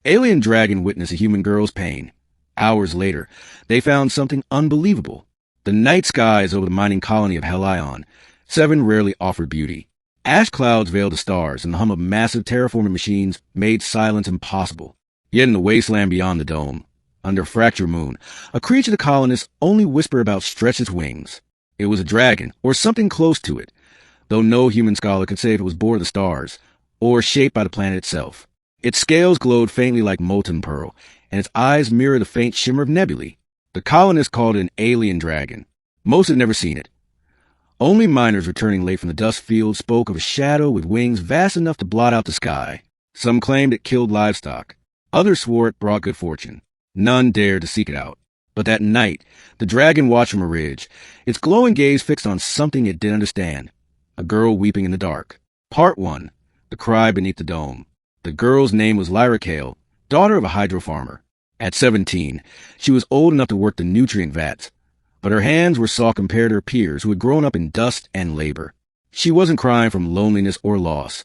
Alien dragon witnessed a human girl's pain. Hours later, they found something unbelievable. The night skies over the mining colony of Helion. Seven rarely offered beauty. Ash clouds veiled the stars, and the hum of massive terraforming machines made silence impossible. Yet in the wasteland beyond the dome, under Fracture Moon, a creature the colonists only whisper about stretched its wings. It was a dragon, or something close to it, though no human scholar could say if it was born of the stars, or shaped by the planet itself. Its scales glowed faintly like molten pearl, and its eyes mirrored the faint shimmer of nebulae. The colonists called it an alien dragon. Most had never seen it. Only miners returning late from the dust field spoke of a shadow with wings vast enough to blot out the sky. Some claimed it killed livestock. Others swore it brought good fortune. None dared to seek it out. But that night, the dragon watched from a ridge, its glowing gaze fixed on something it didn't understand. A girl weeping in the dark. Part 1. The Cry Beneath the Dome. The girl's name was Lyra Kale, daughter of a hydro farmer. At 17, she was old enough to work the nutrient vats, but her hands were soft compared to her peers who had grown up in dust and labor. She wasn't crying from loneliness or loss,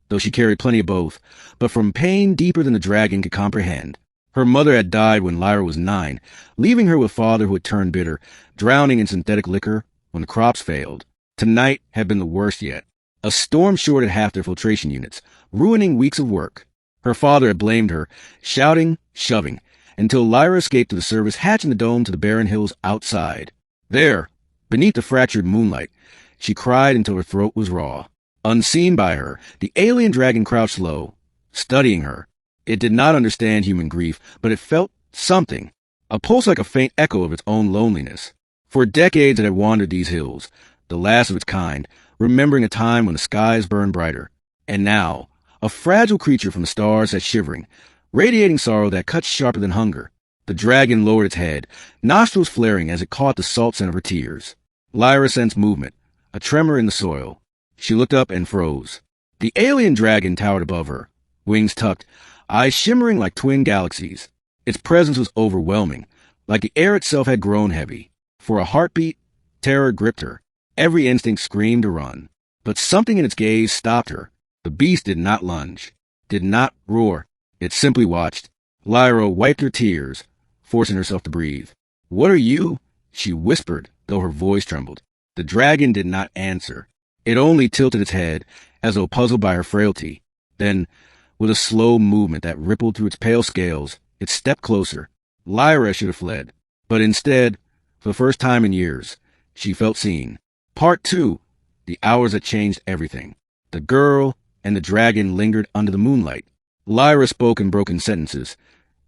though she carried plenty of both, but from pain deeper than the dragon could comprehend. Her mother had died when Lyra was 9, leaving her with a father who had turned bitter, drowning in synthetic liquor when the crops failed. Tonight had been the worst yet. A storm shorted half their filtration units, ruining weeks of work. Her father had blamed her, shouting, shoving, until Lyra escaped to the service hatch in the dome to the barren hills outside. There, beneath the fractured moonlight, she cried until her throat was raw. Unseen by her, the alien dragon crouched low, studying her. It did not understand human grief, but it felt something, a pulse like a faint echo of its own loneliness. For decades it had wandered these hills, the last of its kind, remembering a time when the skies burned brighter. And now, a fragile creature from the stars sat shivering, radiating sorrow that cut sharper than hunger. The dragon lowered its head, nostrils flaring as it caught the salt scent of her tears. Lyra sensed movement, a tremor in the soil. She looked up and froze. The alien dragon towered above her, wings tucked, eyes shimmering like twin galaxies. Its presence was overwhelming, like the air itself had grown heavy. For a heartbeat, terror gripped her. Every instinct screamed to run. But something in its gaze stopped her. The beast did not lunge, did not roar. It simply watched. Lyra wiped her tears, forcing herself to breathe. "What are you?" she whispered, though her voice trembled. The dragon did not answer. It only tilted its head, as though puzzled by her frailty. Then, with a slow movement that rippled through its pale scales, it stepped closer. Lyra should have fled, but instead, for the first time in years, she felt seen. Part 2. The hours that changed everything. The girl and the dragon lingered under the moonlight. Lyra spoke in broken sentences,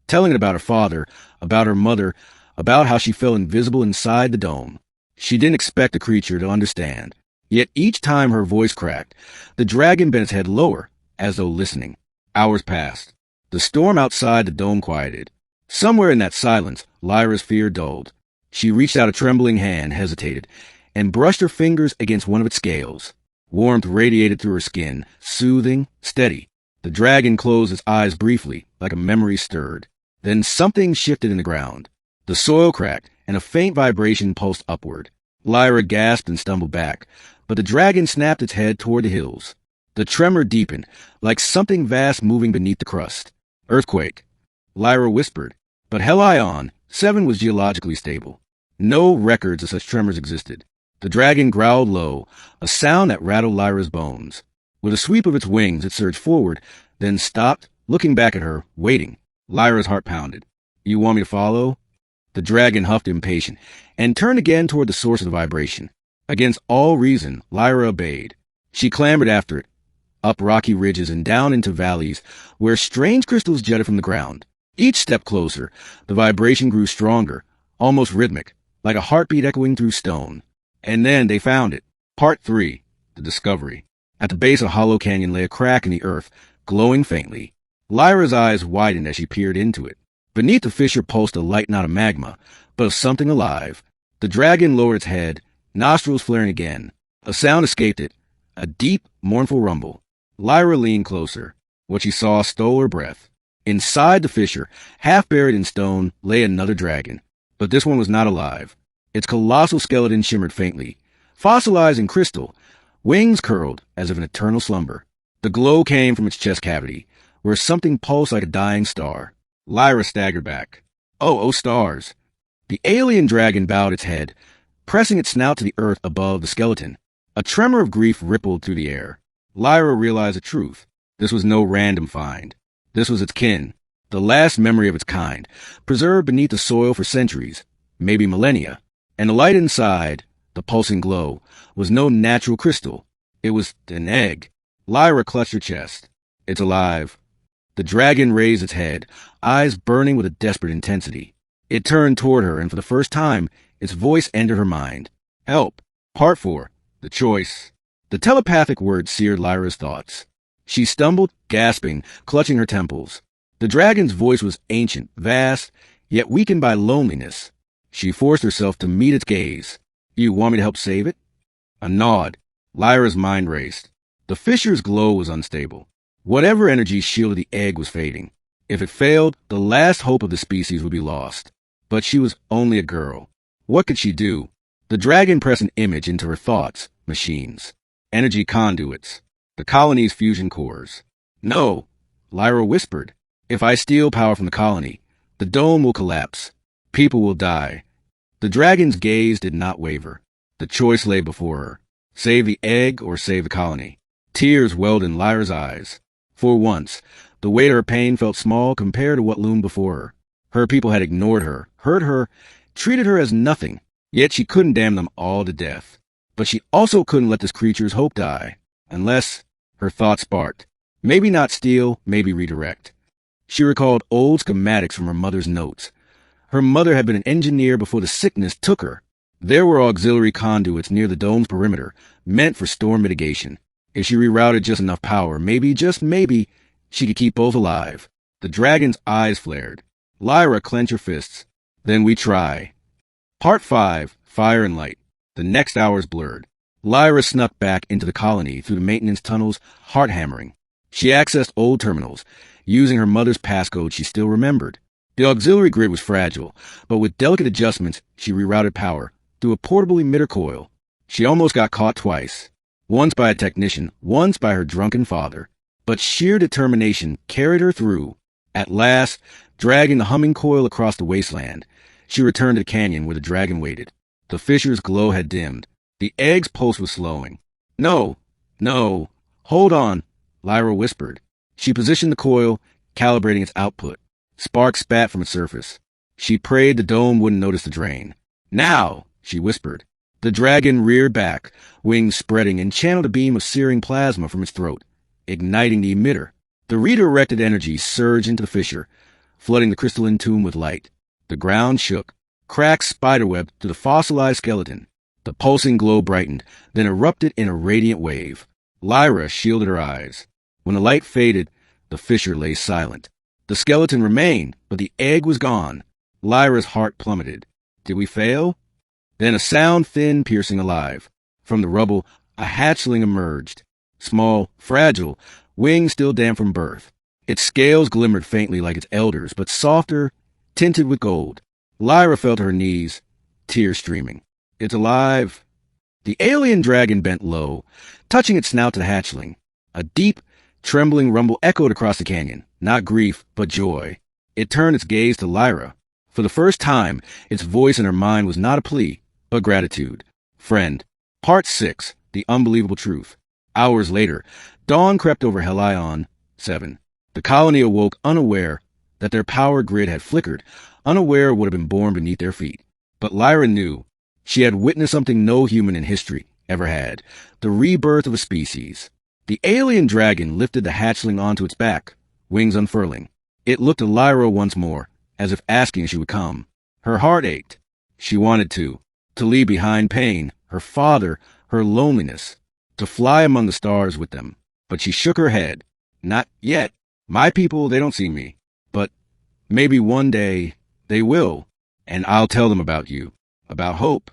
telling it about her father, about her mother, about how she felt invisible inside the dome. She didn't expect the creature to understand. Yet each time her voice cracked, the dragon bent its head lower, as though listening. Hours passed. The storm outside the dome quieted. Somewhere in that silence, Lyra's fear dulled. She reached out a trembling hand, hesitated, and brushed her fingers against one of its scales. Warmth radiated through her skin, soothing, steady. The dragon closed its eyes briefly, like a memory stirred. Then something shifted in the ground. The soil cracked, and a faint vibration pulsed upward. Lyra gasped and stumbled back, but the dragon snapped its head toward the hills. The tremor deepened, like something vast moving beneath the crust. Earthquake. Lyra whispered, but Helion 7 was geologically stable. No records of such tremors existed. The dragon growled low, a sound that rattled Lyra's bones. With a sweep of its wings, it surged forward, then stopped, looking back at her, waiting. Lyra's heart pounded. "You want me to follow?" The dragon huffed impatient, and turned again toward the source of the vibration. Against all reason, Lyra obeyed. She clambered after it, up rocky ridges and down into valleys, where strange crystals jutted from the ground. Each step closer, the vibration grew stronger, almost rhythmic, like a heartbeat echoing through stone. And then they found it. Part 3. The Discovery. At the base of a hollow canyon lay a crack in the earth, glowing faintly. Lyra's eyes widened as she peered into it. Beneath the fissure pulsed a light not of magma, but of something alive. The dragon lowered its head, nostrils flaring again. A sound escaped it, a deep, mournful rumble. Lyra leaned closer. What she saw stole her breath. Inside the fissure, half buried in stone, lay another dragon. But this one was not alive. Its colossal skeleton shimmered faintly, fossilized in crystal, wings curled as if in eternal slumber. The glow came from its chest cavity, where something pulsed like a dying star. Lyra staggered back. Oh, stars. The alien dragon bowed its head, pressing its snout to the earth above the skeleton. A tremor of grief rippled through the air. Lyra realized the truth. This was no random find. This was its kin, the last memory of its kind, preserved beneath the soil for centuries, maybe millennia. And the light inside, the pulsing glow, was no natural crystal. It was an egg. Lyra clutched her chest. It's alive. The dragon raised its head, eyes burning with a desperate intensity. It turned toward her, and for the first time, its voice entered her mind. Help. Part 4. The choice. The telepathic words seared Lyra's thoughts. She stumbled, gasping, clutching her temples. The dragon's voice was ancient, vast, yet weakened by loneliness. She forced herself to meet its gaze. You want me to help save it? A nod. Lyra's mind raced. The fissure's glow was unstable. Whatever energy shielded the egg was fading. If it failed, the last hope of the species would be lost. But she was only a girl. What could she do? The dragon pressed an image into her thoughts. Machines. Energy conduits. The colony's fusion cores. No, Lyra whispered. If I steal power from the colony, the dome will collapse. People will die. The dragon's gaze did not waver. The choice lay before her. Save the egg or save the colony. Tears welled in Lyra's eyes. For once, the weight of her pain felt small compared to what loomed before her. Her people had ignored her, hurt her, treated her as nothing. Yet she couldn't damn them all to death. But she also couldn't let this creature's hope die. Unless, her thoughts sparked. Maybe not steal, maybe redirect. She recalled old schematics from her mother's notes. Her mother had been an engineer before the sickness took her. There were auxiliary conduits near the dome's perimeter, meant for storm mitigation. If she rerouted just enough power, maybe, just maybe, she could keep both alive. The dragon's eyes flared. Lyra clenched her fists. Then we try. Part 5. Fire and Light. The next hours blurred. Lyra snuck back into the colony through the maintenance tunnels, heart hammering. She accessed old terminals, using her mother's passcode she still remembered. The auxiliary grid was fragile, but with delicate adjustments, she rerouted power through a portable emitter coil. She almost got caught twice. Once by a technician, once by her drunken father. But sheer determination carried her through. At last, dragging the humming coil across the wasteland, she returned to the canyon where the dragon waited. The fissure's glow had dimmed. The egg's pulse was slowing. No, hold on, Lyra whispered. She positioned the coil, calibrating its output. Sparks spat from its surface. She prayed the dome wouldn't notice the drain. Now, she whispered. The dragon reared back, wings spreading, and channeled a beam of searing plasma from its throat, igniting the emitter. The redirected energy surged into the fissure, flooding the crystalline tomb with light. The ground shook. Cracks spiderwebbed through the fossilized skeleton. The pulsing glow brightened, then erupted in a radiant wave. Lyra shielded her eyes. When the light faded, the fissure lay silent. The skeleton remained, but the egg was gone. Lyra's heart plummeted. Did we fail? Then a sound thin, piercing alive. From the rubble, a hatchling emerged. Small, fragile, wings still damp from birth. Its scales glimmered faintly like its elders, but softer, tinted with gold. Lyra fell to her knees, tears streaming. It's alive. The alien dragon bent low, touching its snout to the hatchling. A deep, trembling rumble echoed across the canyon. Not grief, but joy. It turned its gaze to Lyra. For the first time, its voice in her mind was not a plea, but gratitude. Friend. Part 6. The Unbelievable Truth. Hours later, dawn crept over Helion 7. The colony awoke unaware that their power grid had flickered, unaware of what had been born beneath their feet. But Lyra knew. She had witnessed something no human in history ever had. The rebirth of a species. The alien dragon lifted the hatchling onto its back, wings unfurling. It looked at Lyra once more, as if asking if she would come. Her heart ached. She wanted to leave behind pain, her father, her loneliness, to fly among the stars with them. But she shook her head. Not yet. My people, they don't see me. But maybe one day they will, and I'll tell them about you, about hope.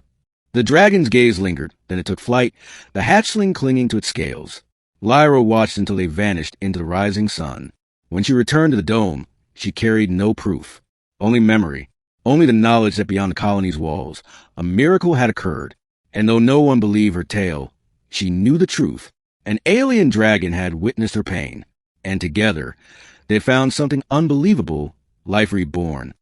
The dragon's gaze lingered, then it took flight, the hatchling clinging to its scales. Lyra watched until they vanished into the rising sun. When she returned to the dome, she carried no proof, only memory, only the knowledge that beyond the colony's walls, a miracle had occurred. And though no one believed her tale, she knew the truth. An alien dragon had witnessed her pain, and together, They found something unbelievable, life reborn.